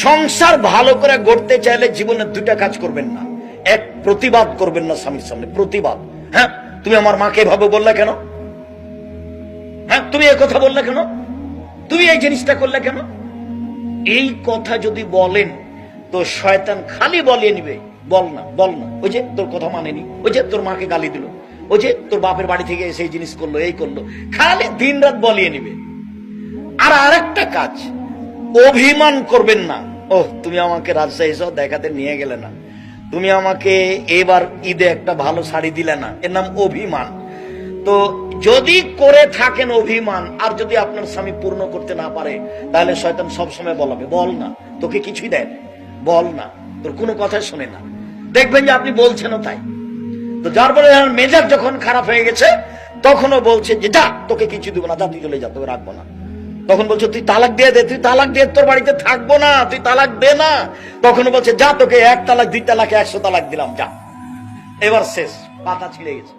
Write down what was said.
সংসার ভালো করে গড়তে চাইলে জীবনে দুটা কাজ করবেন না। এক, প্রতিবাদ করবেন না স্বামীর সামনে। প্রতিবাদ, হ্যাঁ তুমি আমার মাকে এভাবে বললে কেন, হ্যাঁ তুমি এই কথা বললে কেন, তুমি এই জিনিসটা করলে কেন, এই কথা যদি বলেন তো শয়তান খালি বলিয়ে নিবে, বল না বল না, ওই যে তোর কথা মানেনি, ওই যে তোর মাকে গালি দিল, ওই যে তোর বাপের বাড়ি থেকে এসে এই জিনিস করলো, এই করলো, খালি দিন রাত বলিয়ে নিবে। আর আরেকটা কাজ, অভিমান করবেন না। ও তুমি আমাকে রাজশাহী সহ দেখাতে নিয়ে গেলে না, তুমি আমাকে এবার ঈদে একটা ভালো শাড়ি দিলে না, এর নাম অভিমান। তো যদি করে থাকেন অভিমান, আর যদি আপনার স্বামী পূর্ণ করতে না পারে, তাহলে শয়তান সবসময় বলাবে, বল না, তোকে কিছুই দেয় না, বল না, তোর কোনো কথা শোনে না। দেখবেন যে আপনি বলছেনও তাই। তো যার ফলে মেজাজ যখন খারাপ হয়ে গেছে, তখনও বলছে যে যা, তোকে কিছু দেবো না, যা তুই চলে যা, তোকে রাখবো না। তখন বলছে তুই তালাক দিয়ে দে, তুই তালাক দিয়ে তোর বাড়িতে থাকবো না, তুই তালাক দে না। তখন বলছে যা, তোকে 1 তালাক 2 তালাক 100 তালাক দিলাম, যা। এবার শেষ, পাতা ছিঁড়ে গেছে।